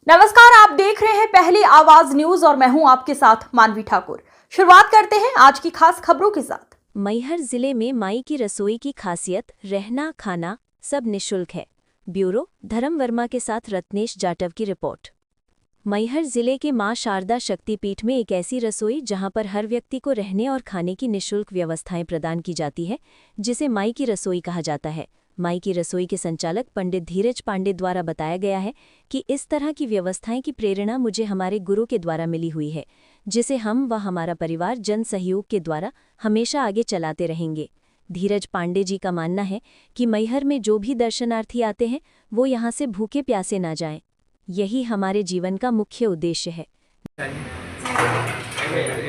नमस्कार, आप देख रहे हैं पहली आवाज न्यूज और मैं हूं आपके साथ मानवी ठाकुर। शुरुआत करते हैं आज की खास खबरों के साथ। मैहर जिले में माई की रसोई की खासियत रहना खाना सब निःशुल्क है। ब्यूरो धर्म वर्मा के साथ रत्नेश जाटव की रिपोर्ट। मैहर जिले के मां शारदा शक्तिपीठ में एक ऐसी रसोई जहां पर हर व्यक्ति को रहने और खाने की निःशुल्क व्यवस्थाएं प्रदान की जाती है, जिसे माई की रसोई कहा जाता है। माई की रसोई के संचालक पंडित धीरज पांडे द्वारा बताया गया है कि इस तरह की व्यवस्थाएं की प्रेरणा मुझे हमारे गुरु के द्वारा मिली हुई है, जिसे हम व हमारा परिवार जन सहयोग के द्वारा हमेशा आगे चलाते रहेंगे। धीरज पांडे जी का मानना है कि मैहर में जो भी दर्शनार्थी आते हैं वो यहाँ से भूखे प्यासे ना जाएं। यही हमारे जीवन का मुख्य उद्देश्य है।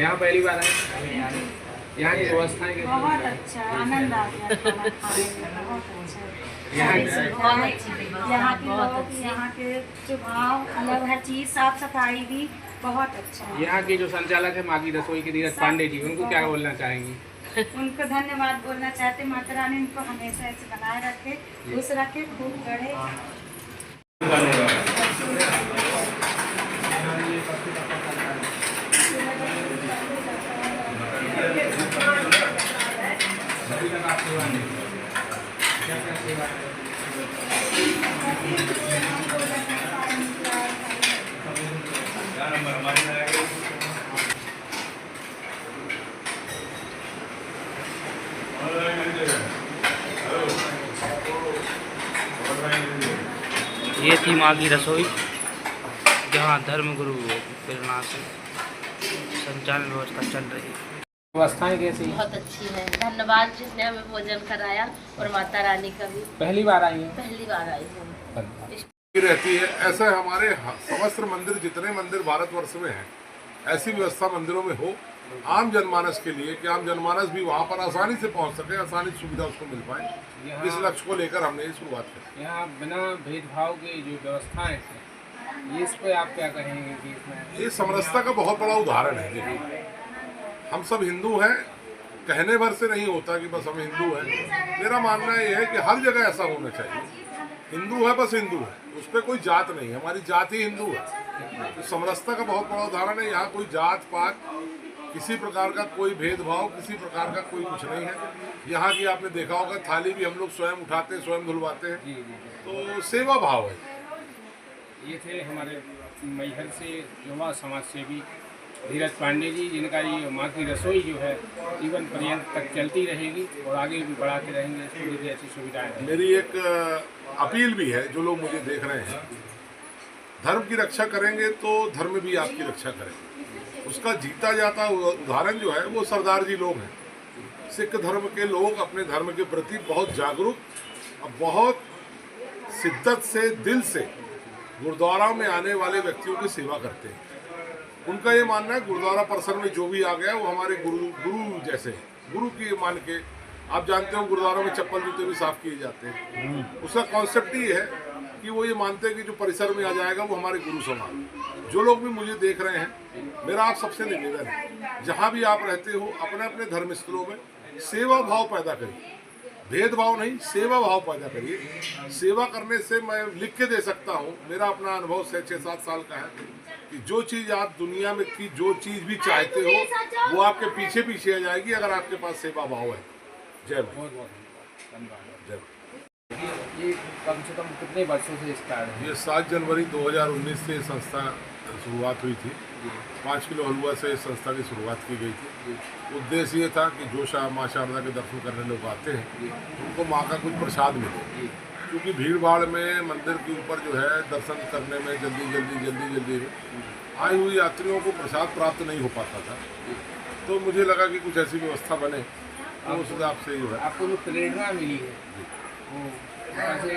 यहाँ पहली बार आए, यहाँ की व्यवस्थाएं कैसी हैं? बहुत अच्छा, आनंद आ गया खाना खाने में, बहुत अच्छा। यहाँ के लोग, यहाँ के जो भाव, मतलब हर चीज़, साफ सफाई भी बहुत अच्छा है। यहाँ के जो संचालक है माँ की रसोई के धीरज पांडे जी, उनको क्या बोलना चाहेंगी? उनको धन्यवाद बोलना चाहते। माता रानी उनको हमेशा ऐसे बनाए रखे, खुश रखे, खूब गढ़े। ये थी माँ की रसोई, जहाँ धर्मगुरु प्रेरणा से संचालन व्यवस्था चल रही है। व्यवस्थाएं कैसी हैं? बहुत अच्छी है। धन्यवाद जिसने हमें भोजन कराया, और माता रानी का भी पहली बार आई हैं? पहली बार आई हूँ। रहती है। ऐसा हमारे समस्त मंदिर, जितने मंदिर भारतवर्ष में हैं, ऐसी व्यवस्था मंदिरों में हो आम जनमानस के लिए, कि आम जनमानस भी वहाँ पर आसानी से पहुँच सके, आसानी से सुविधा उसको मिल पाए। इस लक्ष्य को लेकर हमने ये शुरुआत की। यहाँ बिना भेदभाव के जो व्यवस्थाएं हैं, ये इस पे आप क्या कहेंगे कि इसमें? ये समरसता का बहुत बड़ा उदाहरण है। देखिए, हम सब हिंदू हैं, कहने भर से नहीं होता कि बस हम हिंदू हैं। मेरा मानना ये है कि हर जगह ऐसा होना चाहिए। हिंदू है बस हिंदू है, उस पर कोई जात नहीं है, हमारी जात ही हिंदू है। तो समरसता का बहुत बड़ा उदाहरण है। यहाँ कोई जात पात, किसी प्रकार का कोई भेदभाव, किसी प्रकार का कोई कुछ नहीं है। यहाँ की आपने देखा होगा, थाली भी हम लोग स्वयं उठाते हैं, स्वयं धुलवाते हैं। तो सेवा भाव है। ये थे हमारे मैहर से युवा समाज सेवी धीरज पांडे जी, जिनका ये माँ की रसोई जो है जीवन पर्यंत तक चलती रहेगी और आगे भी बढ़ाते रहेंगे। इसको भी ऐसी सुविधाएं हैं। मेरी एक अपील भी है, जो लोग मुझे देख रहे हैं, धर्म की रक्षा करेंगे तो धर्म भी आपकी रक्षा करेंगे। उसका जीता जाता उदाहरण जो है वो सरदार जी लोग हैं। सिख धर्म के लोग अपने धर्म के प्रति बहुत जागरूक और बहुत शिद्दत से, दिल से गुरुद्वारा में आने वाले व्यक्तियों की सेवा करते हैं। उनका ये मानना है गुरुद्वारा परिसर में जो भी आ गया वो हमारे गुरु जैसे हैं। गुरु की मान के, आप जानते हो गुरुद्वारों में चप्पल जूते भी साफ किए जाते हैं। उसका कॉन्सेप्ट ये है कि वो ये मानते हैं कि जो परिसर में आ जाएगा वो हमारे गुरु समान। जो लोग भी मुझे देख रहे हैं, मेरा आप सबसे निवेदन है, जहाँ भी आप रहते हो अपने अपने धर्म स्थलों में सेवा भाव पैदा करिए। भेदभाव नहीं, सेवा भाव पैदा करिए। सेवा करने से मैं लिख के दे सकता हूँ, मेरा अपना अनुभव 6-7 साल का है, कि जो चीज़ आप दुनिया में की जो चीज़ भी चाहते हो वो आपके पीछे पीछे आ जाएगी, अगर आपके पास सेवा भाव है। जय बहुत बहुत धन्यवाद। जय। ये कम से कम कितने वर्षों से स्टार्ट है? ये 7 जनवरी 2019 से संस्था शुरुआत हुई थी। 5 किलो हलवा से इस संस्था की शुरुआत की गई थी। उद्देश्य ये था कि जो माँ शारदा के दर्शन करने लोग आते हैं उनको माँ का कुछ प्रसाद मिले, क्योंकि भीड़ भाड़ में मंदिर के ऊपर जो है दर्शन करने में जल्दी आए हुए यात्रियों को प्रसाद प्राप्त नहीं हो पाता था। तो मुझे लगा कि कुछ ऐसी व्यवस्था बने, तो उस हिसाब से जो है आपको जो प्रेरणा मिली है वो वहाँ से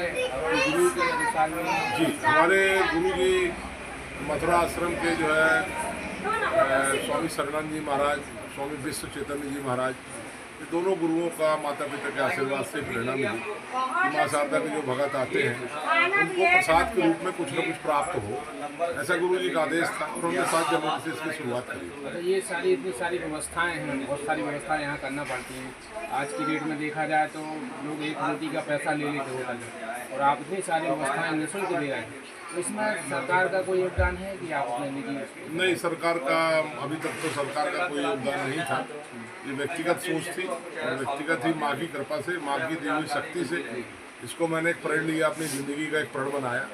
गुरु के अनुसार में? जी, हमारे गुरु जी मथुरा आश्रम के जो है स्वामी शरणानंद जी महाराज, स्वामी विश्व चैतन्य जी महाराज, ये दोनों गुरुओं का माता पिता के आशीर्वाद से प्रेरणा मिली कि माँ शारदा के जो भगत आते हैं उनको प्रसाद के रूप में कुछ न कुछ प्राप्त हो। ऐसा गुरु जी का आदेश था और हमने 7 जनवरी से इसकी शुरुआत करी। ये सारी इतनी सारी व्यवस्थाएं हैं, बहुत सारी व्यवस्थाएं यहाँ करना पड़ती हैं। आज की डेट में देखा जाए तो लोग एक रोटी का पैसा ले लेते होटल में, और आप इतनी सारी व्यवस्थाएं निःशुल्क दे रहे हैं, इसमें सरकार का कोई योगदान है कि आपने निजी? नहीं, सरकार का अभी तक तो सरकार का कोई योगदान नहीं था। ये व्यक्तिगत सोच थी और व्यक्तिगत ही माँ की कृपा से, माँ की दी हुई शक्ति से इसको मैंने एक प्रण लिया, अपनी ज़िंदगी का एक प्रण बनाया।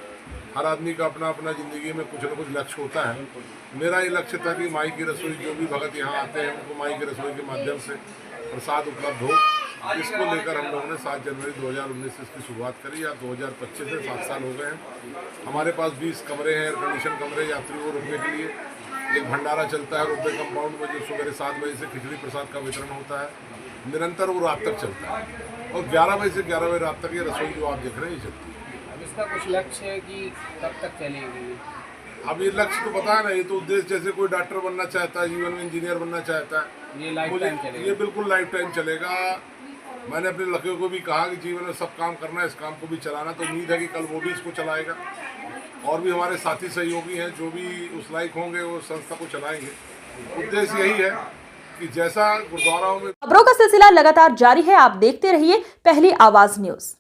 हर आदमी का अपना अपना ज़िंदगी में कुछ न कुछ लक्ष्य होता है। मेरा ये लक्ष्य था कि माई की रसोई, जो भी भगत यहाँ आते हैं उनको माई की रसोई के माध्यम से प्रसाद उपलब्ध हो। इसको लेकर हम लोगों ने 7 जनवरी 2019 से इसकी शुरुआत करी। या 2025 से 7 साल हो गए हैं। हमारे पास 20 कमरे हैं, एयर कंडीशन कमरे यात्रियों को रुकने के लिए। एक भंडारा चलता है रोपवे कंपाउंड में, जो सुबह 7 बजे से खिचड़ी प्रसाद का वितरण होता है। निरंतर वो रात तक चलता है और 11 बजे से 11 बजे रात तक ये रसोई जो आप देख रहे हैं ये चलती है। अब इसका कुछ लक्ष्य है कि कब तक चलेगी? अब ये लक्ष्य तो पता है ना, ये तो उद्देश्य, जैसे कोई डॉक्टर बनना चाहता है, जीवन में इंजीनियर बनना चाहता है, ये लाइफ टाइम चलेगा? ये बिल्कुल लाइफ टाइम चलेगा। मैंने अपने लड़के को भी कहा कि जीवन में सब काम करना है, इस काम को भी चलाना। तो उम्मीद है कि कल वो भी इसको चलाएगा और भी हमारे साथी सहयोगी हैं जो भी उस लायक होंगे वो संस्था को चलाएंगे। उद्देश्य यही है कि जैसा गुरुद्वाराओं में खबरों का सिलसिला लगातार जारी है। आप देखते रहिए पहली आवाज न्यूज।